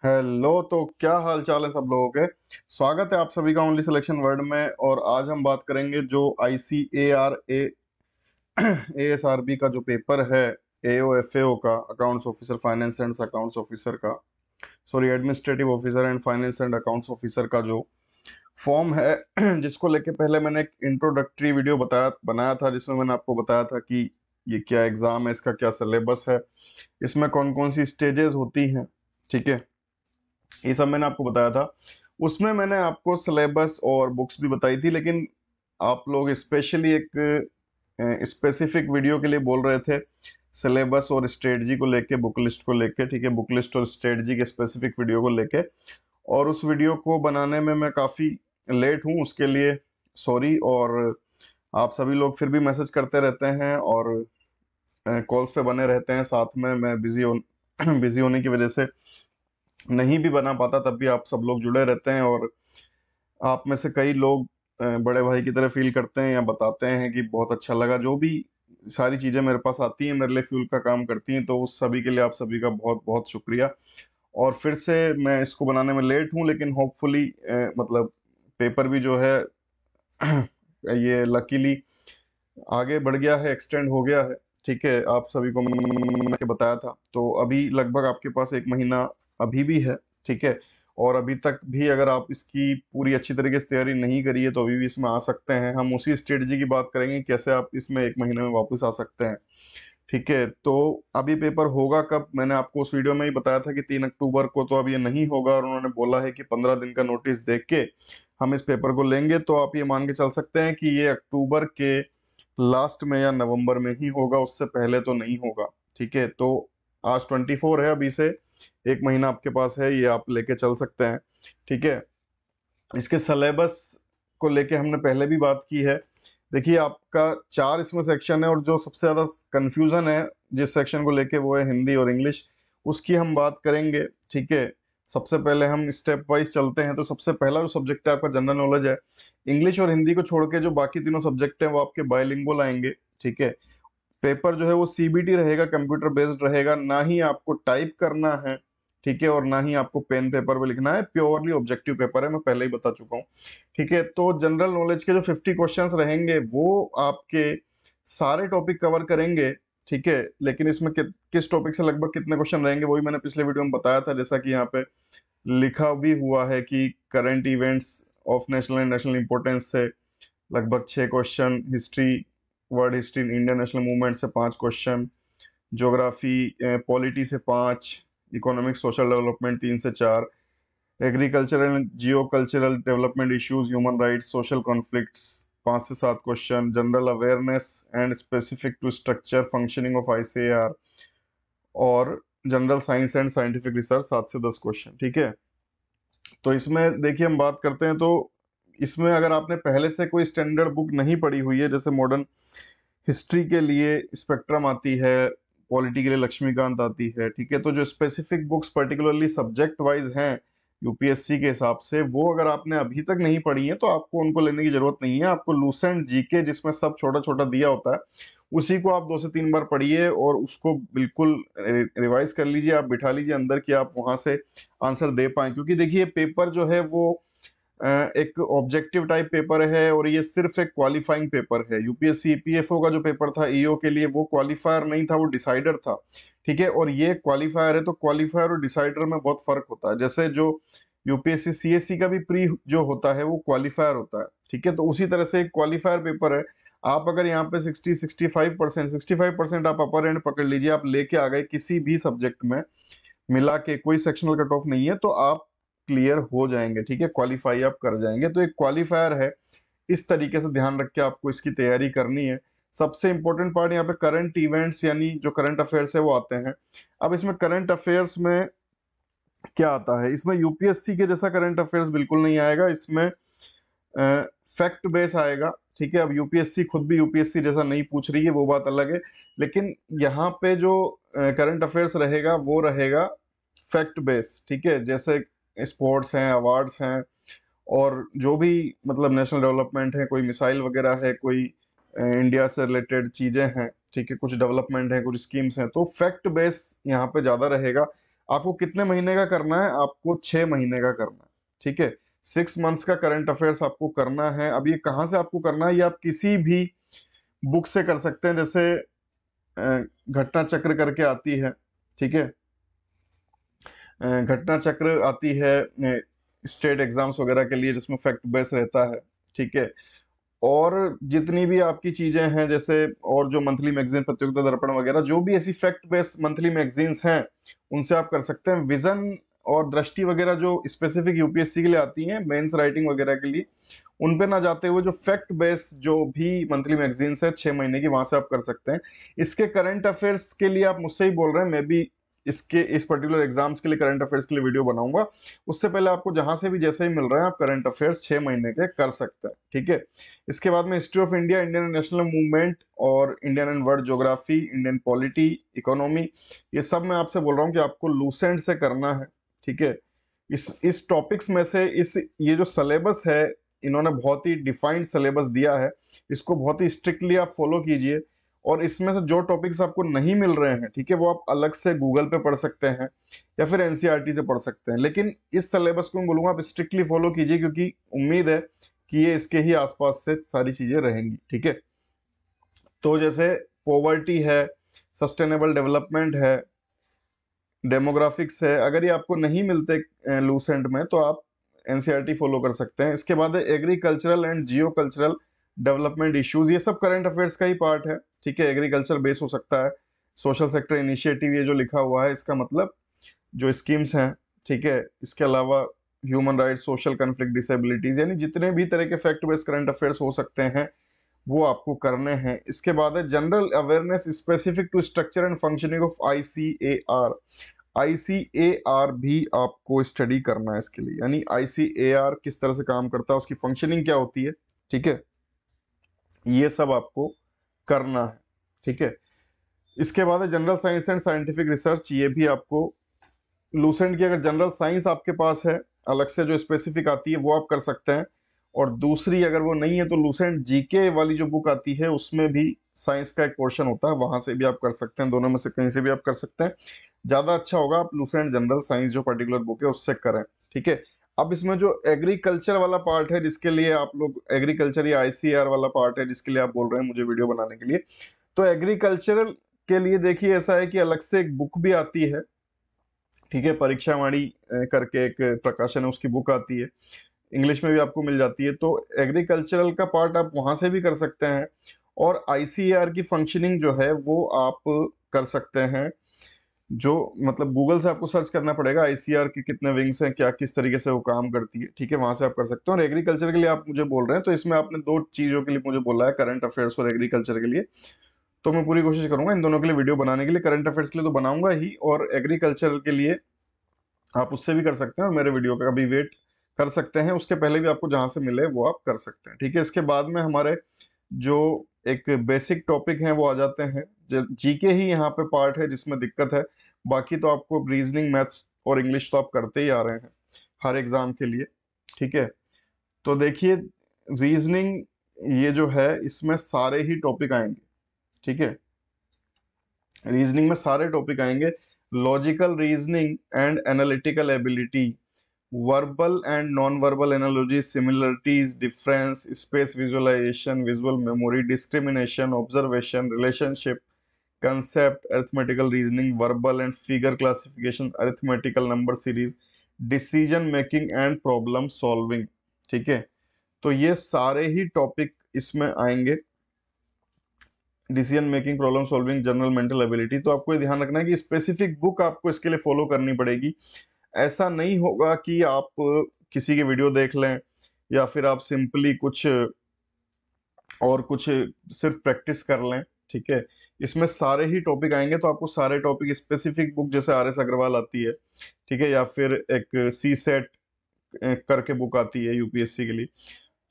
Hello. तो क्या हाल चाल है सब लोगों के। स्वागत है आप सभी का ओनली सिलेक्शन वर्ड में। और आज हम बात करेंगे जो ASRB का जो पेपर है, AOFAO का, accounts officer finance and accounts officer का, sorry administrative officer and finance and accounts officer का जो फॉर्म है जिसको लेके पहले मैंने एक इंट्रोडक्टरी वीडियो बनाया था, जिसमें मैंने आपको बताया था कि ये क्या एग्जाम है, इसका क्या सिलेबस है, इसमें कौन कौन सी स्टेजेस होती हैं। ठीक है, ये सब मैंने आपको बताया था। उसमें मैंने आपको सिलेबस और बुक्स भी बताई थी, लेकिन आप लोग स्पेशली एक स्पेसिफिक वीडियो के लिए बोल रहे थे, सिलेबस और स्ट्रेटजी को लेके, बुक लिस्ट को लेके। ठीक है, बुक लिस्ट और स्ट्रेटजी के स्पेसिफिक वीडियो को लेके। और उस वीडियो को बनाने में मैं काफ़ी लेट हूँ, उसके लिए सॉरी। और आप सभी लोग फिर भी मैसेज करते रहते हैं और कॉल्स पे बने रहते हैं साथ में। मैं बिजी होने की वजह से नहीं भी बना पाता, तब भी आप सब लोग जुड़े रहते हैं। और आप में से कई लोग बड़े भाई की तरह फील करते हैं या बताते हैं कि बहुत अच्छा लगा। जो भी सारी चीज़ें मेरे पास आती हैं, मेरे लिए फ्यूल का काम करती हैं, तो उस सभी के लिए आप सभी का बहुत बहुत शुक्रिया। और फिर से मैं इसको बनाने में लेट हूँ, लेकिन होपफुली मतलब पेपर भी जो है ये लकीली आगे बढ़ गया है, एक्सटेंड हो गया है। ठीक है, आप सभी को मैंने बताया था, तो अभी लगभग आपके पास एक महीना अभी भी है। ठीक है, और अभी तक भी अगर आप इसकी पूरी अच्छी तरीके से तैयारी नहीं करी है, तो अभी भी इसमें आ सकते हैं। हम उसी स्ट्रेटजी की बात करेंगे, कैसे आप इसमें एक महीने में वापस आ सकते हैं। ठीक है, तो अभी पेपर होगा कब, मैंने आपको उस वीडियो में ही बताया था कि 3 अक्टूबर को। तो अब ये नहीं होगा, और उन्होंने बोला है कि 15 दिन का नोटिस देख के हम इस पेपर को लेंगे। तो आप ये मान के चल सकते हैं कि ये अक्टूबर के लास्ट में या नवंबर में ही होगा, उससे पहले तो नहीं होगा। ठीक है, तो आज 24 है, अभी से एक महीना आपके पास है, ये आप लेके चल सकते हैं। ठीक है, इसके सिलेबस को लेके हमने पहले भी बात की है। देखिए, आपका 4 इसमें सेक्शन है, और जो सबसे ज्यादा कंफ्यूजन है जिस सेक्शन को लेके, वो है हिंदी और इंग्लिश। उसकी हम बात करेंगे। ठीक है, सबसे पहले हम स्टेप वाइज चलते हैं। तो सबसे पहला जो सब्जेक्ट है आपका जनरल नॉलेज है। इंग्लिश और हिंदी को छोड़ के जो बाकी तीनों सब्जेक्ट हैं वो आपके बायलिंगुअल आएंगे। ठीक है, पेपर जो है वो सीबीटी रहेगा, कंप्यूटर बेस्ड रहेगा, ना ही आपको टाइप करना है। ठीक है, और ना ही आपको पेन पेपर पे लिखना है, प्योरली ऑब्जेक्टिव पेपर है, मैं पहले ही बता चुका हूँ। ठीक है, तो जनरल नॉलेज के जो 50 क्वेश्चंस रहेंगे वो आपके सारे टॉपिक कवर करेंगे। ठीक है, लेकिन इसमें किस टॉपिक से लगभग कितने क्वेश्चन रहेंगे वही मैंने पिछले वीडियो में बताया था। जैसा कि यहाँ पे लिखा भी हुआ है कि current events of national and national importance से लगभग 6 question, history, world history, Indian national movement से 5 क्वेश्चन, ज्योग्राफी पॉलिटी से 5, इकोनॉमिक सोशल डेवलपमेंट 3 से 4, agricultural and geo cultural development issues, human rights, social conflicts 5 से 7 question, general awareness and specific to structure functioning of ICAR, और general science and scientific research 7 से 10 question. ठीक है, तो इसमें देखिए हम बात करते हैं। तो इसमें अगर आपने पहले से कोई स्टैंडर्ड बुक नहीं पढ़ी हुई है, जैसे मॉडर्न हिस्ट्री के लिए स्पेक्ट्रम आती है, पॉलिटी के लिए लक्ष्मीकांत आती है। ठीक है, तो जो specific books particularly subject wise हैं यूपीएससी के हिसाब से, वो अगर आपने अभी तक नहीं पढ़ी है तो आपको उनको लेने की जरूरत नहीं है। आपको लूसेंट जीके, जिसमें सब छोटा छोटा दिया होता है, उसी को आप 2 से 3 बार पढ़िए और उसको बिल्कुल रिवाइज कर लीजिए, आप बिठा लीजिए अंदर कि आप वहां से आंसर दे पाए। क्योंकि देखिए, पेपर जो है वो एक ऑब्जेक्टिव टाइप पेपर है, और ये सिर्फ एक क्वालिफाइंग पेपर है। यूपीएससी ईपीएफओ का जो पेपर था ईओ के लिए, वो क्वालिफायर नहीं था, वो डिसाइडर था। ठीक है, और ये क्वालिफायर है। तो क्वालिफायर और डिसाइडर में बहुत फर्क होता है। जैसे जो यूपीएससी सीएससी का भी प्री जो होता है वो क्वालिफायर होता है। ठीक है, तो उसी तरह से एक क्वालिफायर पेपर है। आप अगर यहाँ पे 65% आप अपर एंड पकड़ लीजिए, आप लेके आ गए किसी भी सब्जेक्ट में, मिला के कोई सेक्शनल कट ऑफ नहीं है, तो आप क्लियर हो जाएंगे। ठीक है, क्वालिफाई आप कर जाएंगे। तो एक क्वालिफायर है, इस तरीके से ध्यान रख के आपको इसकी तैयारी करनी है। सबसे इंपॉर्टेंट पार्ट यहाँ पे करंट इवेंट्स, यानी जो करंट अफेयर्स है वो आते हैं। अब इसमें करंट अफेयर्स में क्या आता है, इसमें यूपीएससी के जैसा करंट अफेयर्स बिल्कुल नहीं आएगा। इसमें फैक्ट बेस आएगा। ठीक है, अब यूपीएससी खुद भी यूपीएससी जैसा नहीं पूछ रही है, वो बात अलग है। लेकिन यहाँ पे जो करंट अफेयर्स रहेगा वो रहेगा फैक्ट बेस। ठीक है, जैसे स्पोर्ट्स हैं, अवार्ड्स हैं, और जो भी मतलब नेशनल डेवलपमेंट है, कोई मिसाइल वगैरह है, कोई इंडिया से रिलेटेड चीजें हैं। ठीक है, कुछ डेवलपमेंट है, कुछ स्कीम्स हैं, तो फैक्ट बेस यहाँ पे ज्यादा रहेगा। आपको कितने महीने का करना है? आपको 6 महीने का करना है, ठीक है। 6 मंथ्स का करंट अफेयर्स आपको करना है। अब ये कहाँ से आपको करना है? ये आप किसी भी बुक से कर सकते हैं, जैसे घटना चक्र करके आती है, ठीक है। घटना चक्र आती है स्टेट एग्जाम्स वगैरह के लिए, जिसमें फैक्ट बेस रहता है, ठीक है। और जितनी भी आपकी चीजें हैं, जैसे और जो मंथली मैगजीन प्रतियोगिता दर्पण वगैरह, जो भी ऐसी फैक्ट बेस्ड मंथली मैगजीन्स हैं, उनसे आप कर सकते हैं। विजन और दृष्टि वगैरह जो स्पेसिफिक यूपीएससी के लिए आती हैं, मेंस राइटिंग वगैरह के लिए, उन पे ना जाते हुए जो फैक्ट बेस्ड जो भी मंथली मैगजीन्स है 6 महीने की, वहां से आप कर सकते हैं। इसके करंट अफेयर्स के लिए आप मुझसे ही बोल रहे हैं, मैं भी इसके इस पर्टिकुलर एग्जाम्स के लिए, करंट अफेयर्स के लिए वीडियो बनाऊंगा। उससे पहले आपको जहां से भी जैसे ही मिल रहा है, आप करंट अफेयर्स 6 महीने के कर सकते हैं, ठीक है। इसके बाद में history of India, Indian national movement और Indian and world geography, Indian polity, economy, ये सब मैं आपसे बोल रहा हूँ कि आपको लूसेंट से करना है, ठीक है। इस टॉपिक्स में से इस ये जो सिलेबस है, इन्होंने बहुत ही डिफाइंड सिलेबस दिया है, इसको बहुत ही स्ट्रिक्टली आप फॉलो कीजिए। और इसमें से जो टॉपिक्स आपको नहीं मिल रहे हैं, ठीक है, वो आप अलग से गूगल पे पढ़ सकते हैं या फिर एनसीईआरटी से पढ़ सकते हैं। लेकिन इस सिलेबस को मैं बोलूंगा आप स्ट्रिक्टली फॉलो कीजिए, क्योंकि उम्मीद है कि ये इसके ही आसपास से सारी चीजें रहेंगी, ठीक है। तो जैसे पॉवर्टी है, सस्टेनेबल डेवलपमेंट है, डेमोग्राफिक्स है, अगर ये आपको नहीं मिलते लूसेंट में, तो आप एनसीईआरटी फॉलो कर सकते हैं। इसके बाद agricultural and geo cultural development issues, ये सब करंट अफेयर्स का ही पार्ट है, ठीक है। एग्रीकल्चर बेस हो सकता है, सोशल सेक्टर इनिशिएटिव ये जो लिखा हुआ है, इसका मतलब जो स्कीम्स हैं, ठीक है। इसके अलावा human rights, social conflict, disabilities, यानी जितने भी तरह के फैक्ट बेस्ड करंट अफेयर्स हो सकते हैं, वो आपको करने हैं। इसके बाद है general awareness specific to structure and functioning of ICAR. ICAR भी आपको स्टडी करना है इसके लिए, यानी आईसीएआर किस तरह से काम करता है, उसकी फंक्शनिंग क्या होती है, ठीक है, ये सब आपको करना है, ठीक है। इसके बाद है general science and scientific research, ये भी आपको लूसेंट की, अगर जनरल साइंस आपके पास है अलग से जो स्पेसिफिक आती है, वो आप कर सकते हैं। और दूसरी अगर वो नहीं है, तो लूसेंट जीके वाली जो बुक आती है, उसमें भी साइंस का एक पोर्शन होता है, वहां से भी आप कर सकते हैं। दोनों में से कहीं से भी आप कर सकते हैं। ज्यादा अच्छा होगा आप लूसेंट जनरल साइंस जो पर्टिकुलर बुक है उससे करें, ठीक है। अब इसमें जो एग्रीकल्चर वाला पार्ट है, जिसके लिए आप लोग एग्रीकल्चर या आईसीआर वाला पार्ट है, जिसके लिए आप बोल रहे हैं मुझे वीडियो बनाने के लिए, तो एग्रीकल्चरल के लिए देखिए ऐसा है कि अलग से एक बुक भी आती है, ठीक है। परीक्षावाणी करके एक प्रकाशन है, उसकी बुक आती है, इंग्लिश में भी आपको मिल जाती है। तो एग्रीकल्चरल का पार्ट आप वहां से भी कर सकते हैं। और आईसीएआर की फंक्शनिंग जो है वो आप कर सकते हैं, जो मतलब गूगल से आपको सर्च करना पड़ेगा आईसीआर के कितने विंग्स हैं, क्या किस तरीके से वो काम करती है, ठीक है, वहां से आप कर सकते हो। और एग्रीकल्चर के लिए आप मुझे बोल रहे हैं, तो इसमें आपने दो चीजों के लिए मुझे बोला है, करंट अफेयर्स और एग्रीकल्चर के लिए। तो मैं पूरी कोशिश करूंगा इन दोनों के लिए वीडियो बनाने के लिए। करंट अफेयर्स के लिए तो बनाऊंगा ही, और एग्रीकल्चर के लिए आप उससे भी कर सकते हैं, और मेरे वीडियो का भी वेट कर सकते हैं। उसके पहले भी आपको जहां से मिले वो आप कर सकते हैं, ठीक है। इसके बाद में हमारे जो एक बेसिक टॉपिक हैं वो आ जाते हैं। जीके ही यहाँ पे पार्ट है जिसमें दिक्कत है, बाकी तो आपको रीजनिंग, मैथ्स और इंग्लिश तो आप करते ही आ रहे हैं हर एग्जाम के लिए, ठीक है। तो देखिए, रीजनिंग ये जो है, इसमें सारे ही टॉपिक आएंगे, ठीक है। रीजनिंग में सारे टॉपिक आएंगे, logical reasoning and analytical ability, verbal and non verbal analogy, similarities, difference, space visualisation, visual memory, discrimination, observation, relationship, concept, arithmetical reasoning, verbal and figure classification, arithmetical number series, decision making and problem solving, ठीक है। तो ये सारे ही topic इसमें आएंगे। Decision making, problem solving, general mental ability. तो आपको ये ध्यान रखना है कि स्पेसिफिक बुक आपको इसके लिए फॉलो करनी पड़ेगी। ऐसा नहीं होगा कि आप किसी की वीडियो देख लें, या फिर आप सिंपली कुछ और कुछ सिर्फ प्रैक्टिस कर लें, ठीक है। इसमें सारे ही टॉपिक आएंगे, तो आपको सारे टॉपिक स्पेसिफिक बुक, जैसे आर एस अग्रवाल आती है, ठीक है, या फिर एक सी सेट करके बुक आती है यूपीएससी के लिए।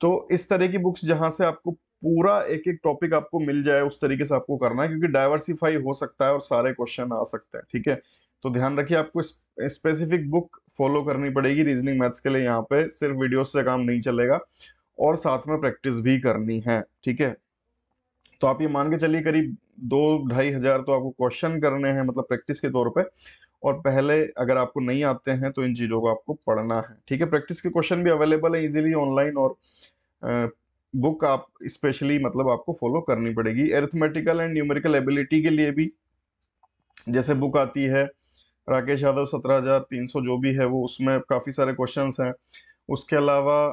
तो इस तरह की बुक्स जहां से आपको पूरा एक एक टॉपिक आपको मिल जाए, उस तरीके से आपको करना है, क्योंकि डाइवर्सिफाई हो सकता है और सारे क्वेश्चन आ सकते हैं, ठीक है। तो ध्यान रखिए, आपको स्पेसिफिक बुक फॉलो करनी पड़ेगी रीजनिंग मैथ्स के लिए। यहाँ पे सिर्फ वीडियो से काम नहीं चलेगा, और साथ में प्रैक्टिस भी करनी है, ठीक है। तो आप ये मान के चलिए करीब 2-2.5 हज़ार तो आपको क्वेश्चन करने हैं, मतलब प्रैक्टिस के तौर पे। और पहले अगर आपको नहीं आते हैं तो इन चीज़ों को आपको पढ़ना है, ठीक है। प्रैक्टिस के क्वेश्चन भी अवेलेबल है इजीली ऑनलाइन, और बुक आप स्पेशली मतलब आपको फॉलो करनी पड़ेगी। अरिथमेटिकल एंड न्यूमेरिकल एबिलिटी के लिए भी जैसे बुक आती है राकेश यादव 17,300 जो भी है वो, उसमें काफ़ी सारे क्वेश्चंस हैं। उसके अलावा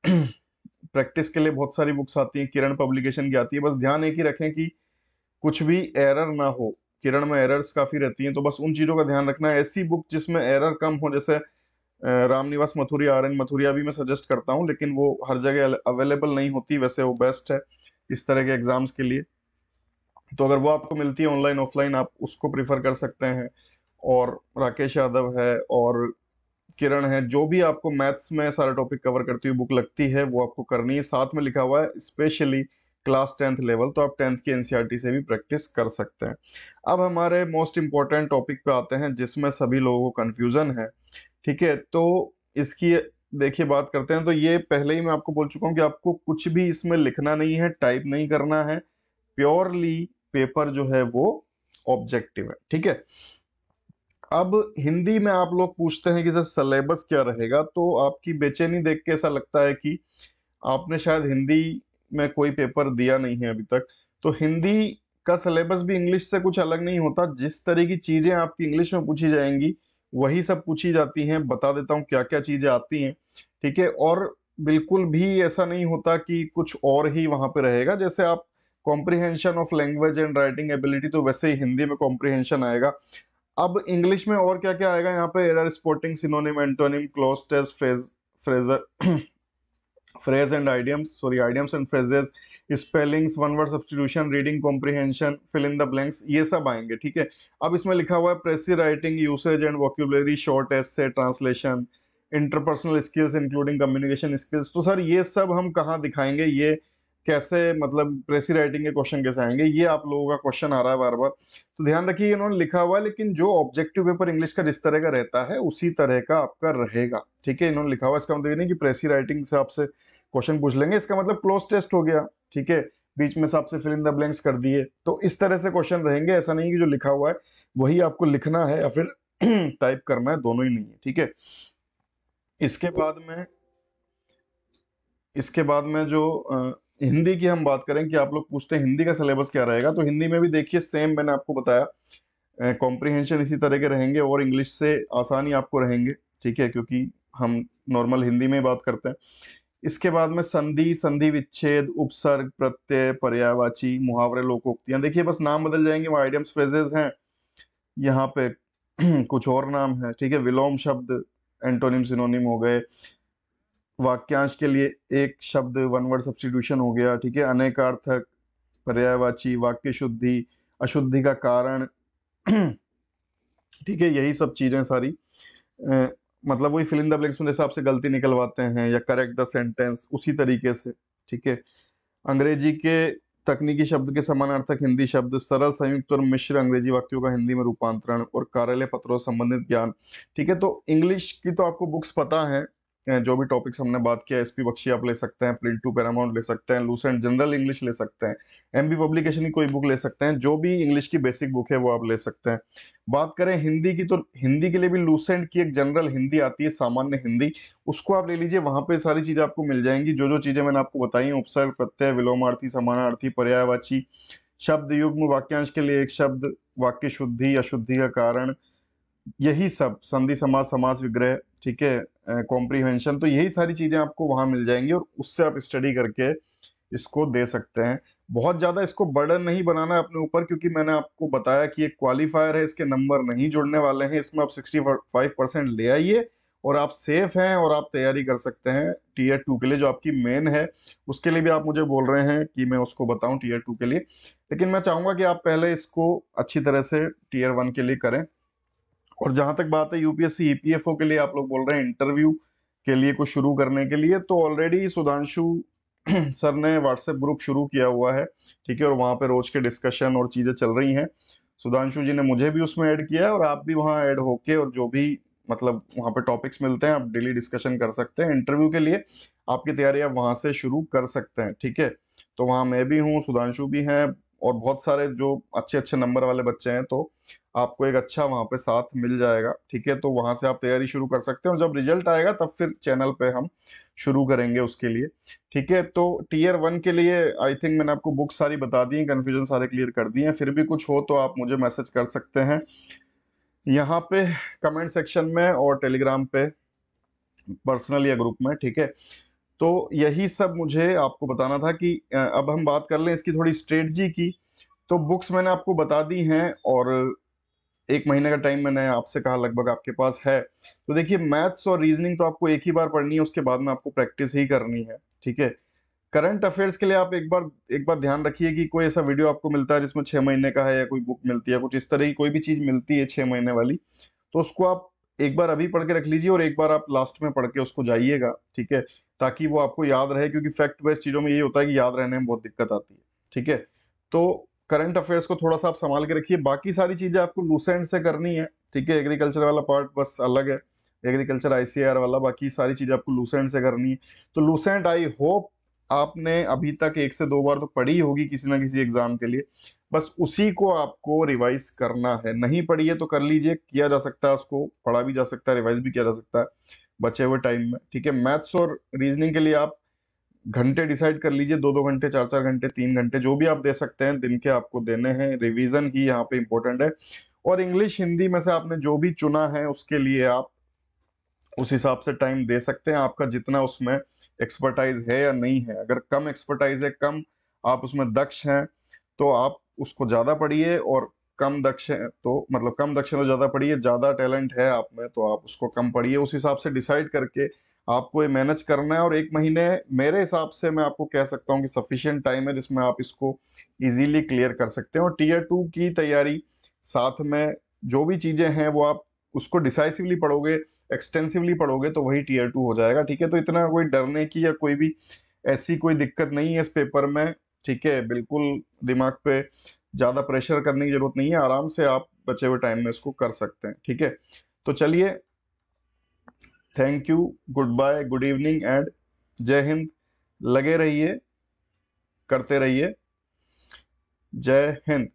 प्रैक्टिस के लिए बहुत सारी बुक्स आती हैं, किरण पब्लिकेशन की आती है। बस ध्यान एक ही रखें कि कुछ भी एरर ना हो, किरण में एरर्स काफ़ी रहती हैं, तो बस उन चीज़ों का ध्यान रखना है। ऐसी बुक जिसमें एरर कम हो, जैसे रामनिवास मथुरिया, आर एन मथुरिया भी मैं सजेस्ट करता हूँ, लेकिन वो हर जगह अवेलेबल नहीं होती, वैसे वो बेस्ट है इस तरह के एग्जाम्स के लिए। तो अगर वो आपको मिलती है ऑनलाइन ऑफलाइन, आप उसको प्रिफर कर सकते हैं। और राकेश यादव है और किरण है, जो भी आपको मैथ्स में सारा टॉपिक कवर करती हुई बुक लगती है वो आपको करनी है। साथ में लिखा हुआ है स्पेशली क्लास 10th लेवल, तो आप 10th की एनसीईआरटी से भी प्रैक्टिस कर सकते हैं। अब हमारे मोस्ट इंपॉर्टेंट टॉपिक पे आते हैं जिसमें सभी लोगों को कंफ्यूजन है, ठीक है। तो इसकी देखिए बात करते हैं। तो ये पहले ही मैं आपको बोल चुका हूँ कि आपको कुछ भी इसमें लिखना नहीं है, टाइप नहीं करना है, प्योरली पेपर जो है वो ऑब्जेक्टिव है, ठीक है। अब हिंदी में आप लोग पूछते हैं कि सर सिलेबस क्या रहेगा, तो आपकी बेचैनी देख के ऐसा लगता है कि आपने शायद हिंदी में कोई पेपर दिया नहीं है अभी तक। तो हिंदी का सिलेबस भी इंग्लिश से कुछ अलग नहीं होता। जिस तरह की चीजें आपकी इंग्लिश में पूछी जाएंगी वही सब पूछी जाती हैं। बता देता हूँ क्या क्या चीजें आती हैं, ठीक है। और बिल्कुल भी ऐसा नहीं होता कि कुछ और ही वहां पे रहेगा। जैसे आप comprehension of language and writing ability, तो वैसे ही हिंदी में कॉम्प्रिहेंशन आएगा। अब इंग्लिश में और क्या क्या आएगा यहाँ पे, error spotting, synonym, antonym, cloze test, phrases phrase and idioms, sorry idioms and phrases, spellings, one word substitution, reading comprehension, fill in the blanks, ये सब आएंगे, ठीक है। अब इसमें लिखा हुआ है precis writing, usage and vocabulary, short essay, translation, interpersonal skills including communication skills. तो सर ये सब हम कहाँ दिखाएंगे, ये कैसे मतलब प्रेसी राइटिंग के क्वेश्चन कैसे आएंगे, ये आप लोगों का क्वेश्चन आ रहा है बार बार। तो ध्यान रखिए इन्होंने लिखा हुआ है, लेकिन जो ऑब्जेक्टिव पेपर इंग्लिश का जिस तरह का रहता है उसी तरह का आपका रहेगा, ठीक है। इन्होंने लिखा हुआ है, इसका मतलब ये नहीं कि प्रेसी राइटिंग से आपसे क्वेश्चन पूछ लेंगे, इसका मतलब क्लोज टेस्ट हो गया, ठीक है। बीच में से आपसे फिल इन द ब्लैंक्स कर दिए, तो इस तरह से क्वेश्चन रहेंगे। ऐसा नहीं कि जो लिखा हुआ है वही आपको लिखना है या फिर टाइप करना है, दोनों ही नहीं है, ठीक है। इसके बाद में इसके बाद में जो हिंदी की हम बात करें कि आप लोग पूछते हैं हिंदी का सिलेबस क्या रहेगा, तो हिंदी में भी देखिए सेम मैंने आपको बताया, कॉम्प्रिहेंशन इसी तरह के रहेंगे और इंग्लिश से आसानी आपको रहेंगे, ठीक है, क्योंकि हम नॉर्मल हिंदी में बात करते हैं। इसके बाद में संधि, संधि विच्छेद, उपसर्ग, प्रत्यय, पर्यायवाची, मुहावरे, लोकोक्तियां, देखिए बस नाम बदल जाएंगे, वो आइडियम्स फ्रेजेस हैं यहाँ पे। कुछ और नाम है, ठीक है। विलोम शब्द, एंटोनिम, सिनोनिम हो गए। वाक्यांश के लिए एक शब्द वन वर्ड सब्स्टिट्यूशन हो गया, ठीक है। अनेकार्थक, पर्यायवाची, वाक्य शुद्धि, अशुद्धि का कारण, ठीक है। यही सब चीजें सारी मतलब वही फिल इन द ब्लैंक्स में जैसे आपसे गलती निकलवाते हैं या करेक्ट द सेंटेंस, उसी तरीके से, ठीक है। अंग्रेजी के तकनीकी शब्द के समानार्थक हिंदी शब्द, सरल, संयुक्त और मिश्र अंग्रेजी वाक्यों का हिंदी में रूपांतरण, और कार्यालय पत्रों से संबंधित ज्ञान, ठीक है। तो इंग्लिश की तो आपको बुक्स पता है, जो भी टॉपिक्स हमने बात किया, एसपी बख्शी आप ले सकते हैं, प्रिंटू पैरामाउंट ले सकते हैं, लूसेंट जनरल इंग्लिश ले सकते हैं, एमबी पब्लिकेशन की कोई बुक ले सकते हैं, जो भी इंग्लिश की बेसिक बुक है वो आप ले सकते हैं। बात करें हिंदी की, तो हिंदी के लिए भी लूसेंट की एक जनरल हिंदी आती है, सामान्य हिंदी, उसको आप ले लीजिए। वहां पे सारी चीजें आपको मिल जाएंगी, जो जो चीजें मैंने आपको बताई हैं, उपसर्ग, प्रत्यय, विलोमार्थी, समानार्थी, पर्यायवाची, शब्द युग्म, वाक्यांश के लिए एक शब्द, वाक्य शुद्धि, अशुद्धि का कारण, यही सब, संधि, समास, समास विग्रह, ठीक है, कॉम्प्रीहेंशन, तो यही सारी चीजें आपको वहां मिल जाएंगी और उससे आप स्टडी करके इसको दे सकते हैं। बहुत ज्यादा इसको बर्डन नहीं बनाना है अपने ऊपर, क्योंकि मैंने आपको बताया कि एक क्वालिफायर है, इसके नंबर नहीं जुड़ने वाले हैं, इसमें आप 65% ले आइए और आप सेफ हैं और आप तैयारी कर सकते हैं टीयर 2 के लिए, जो आपकी मेन है। उसके लिए भी आप मुझे बोल रहे हैं कि मैं उसको बताऊं टीयर 2 के लिए, लेकिन मैं चाहूंगा कि आप पहले इसको अच्छी तरह से टीयर 1 के लिए करें। और जहां तक बात है यूपीएससी ईपीएफओ के लिए, आप लोग बोल रहे हैं इंटरव्यू के लिए कुछ शुरू करने के लिए, तो ऑलरेडी सुधांशु सर ने व्हाट्सएप ग्रुप शुरू किया हुआ है, ठीक है। और वहां पे रोज के डिस्कशन और चीजें चल रही हैं। सुधांशु जी ने मुझे भी उसमें ऐड किया है, और आप भी वहां ऐड होके और जो भी मतलब वहां पे टॉपिक्स मिलते हैं आप डेली डिस्कशन कर सकते हैं। इंटरव्यू के लिए आपकी तैयारी आप वहां से शुरू कर सकते हैं, ठीक है। तो वहां मैं भी हूँ, सुधांशु भी हैं, और बहुत सारे जो अच्छे अच्छे नंबर वाले बच्चे हैं, तो आपको एक अच्छा वहां पे साथ मिल जाएगा। ठीक है, तो वहां से आप तैयारी शुरू कर सकते हैं और जब रिजल्ट आएगा तब फिर चैनल पे हम शुरू करेंगे उसके लिए। ठीक है, तो टीयर 1 के लिए आई थिंक मैंने आपको बुक सारी बता दी है, कंफ्यूजन सारे क्लियर कर दिए हैं। फिर भी कुछ हो तो आप मुझे मैसेज कर सकते हैं यहाँ पे कमेंट सेक्शन में और टेलीग्राम पे पर्सनल या ग्रुप में। ठीक है, तो यही सब मुझे आपको बताना था कि अब हम बात कर लें इसकी थोड़ी स्ट्रेटजी की। तो बुक्स मैंने आपको बता दी हैं और 1 महीने का टाइम मैंने आपसे कहा लगभग आपके पास है। तो देखिए, मैथ्स और रीजनिंग तो आपको एक ही बार पढ़नी है, उसके बाद में आपको प्रैक्टिस ही करनी है। ठीक है, करंट अफेयर्स के लिए आप एक बार ध्यान रखिए कि कोई ऐसा वीडियो आपको मिलता है जिसमें 6 महीने का है, या कोई बुक मिलती है कुछ इस तरह की कोई भी चीज मिलती है 6 महीने वाली, तो उसको आप एक बार अभी पढ़ के रख लीजिए और एक बार आप लास्ट में पढ़ के उसको जाइएगा। ठीक है, ताकि वो आपको याद रहे, क्योंकि फैक्ट बेस्ड चीजों में ये होता है कि याद रहने में बहुत दिक्कत आती है। ठीक है, तो करंट अफेयर्स को थोड़ा सा आप संभाल के रखिए, बाकी सारी चीजें आपको लूसेंट से करनी है। ठीक है, एग्रीकल्चर वाला पार्ट बस अलग है, एग्रीकल्चर आईसीआर वाला, बाकी सारी चीजें आपको लूसेंट से करनी है। तो लूसेंट आई होप आपने अभी तक 1 से 2 बार तो पढ़ी होगी किसी ना किसी एग्जाम के लिए, बस उसी को आपको रिवाइज करना है। नहीं पढ़ी है तो कर लीजिए, किया जा सकता है, उसको पढ़ा भी जा सकता है, रिवाइज भी किया जा सकता है बचे हुए टाइम में। ठीक है, मैथ्स और रीजनिंग के लिए आप घंटे डिसाइड कर लीजिए, 2-2 घंटे, 4-4 घंटे, 3 घंटे, जो भी आप दे सकते हैं दिन के आपको देने हैं। रिवीजन ही यहाँ पे इंपॉर्टेंट है। और इंग्लिश हिंदी में से आपने जो भी चुना है उसके लिए आप उस हिसाब से टाइम दे सकते हैं, आपका जितना उसमें एक्सपर्टाइज है या नहीं है। अगर कम एक्सपर्टाइज है, कम आप उसमें दक्ष हैं, तो आप उसको ज्यादा पढ़िए, और कम दक्ष हैं तो मतलब कम दक्ष हैं तो ज्यादा पढ़िए, ज्यादा टैलेंट है आप में तो आप उसको कम पढ़िए। उस हिसाब से डिसाइड करके आपको ये मैनेज करना है। और 1 महीने मेरे हिसाब से मैं आपको कह सकता हूँ कि सफिशिएंट टाइम है जिसमें आप इसको इजीली क्लियर कर सकते हैं। और टीयर 2 की तैयारी साथ में जो भी चीजें हैं वो आप उसको डिसाइसिवली पढ़ोगे, एक्सटेंसिवली पढ़ोगे, तो वही टीयर 2 हो जाएगा। ठीक है, तो इतना कोई डरने की या कोई भी ऐसी कोई दिक्कत नहीं है इस पेपर में। ठीक है, बिल्कुल दिमाग पे ज्यादा प्रेशर करने की जरूरत नहीं है, आराम से आप बचे हुए टाइम में इसको कर सकते हैं। ठीक है, तो चलिए, thank you, good bye, good evening and Jai Hind. लगे रहिए, करते रहिए। जय हिंद।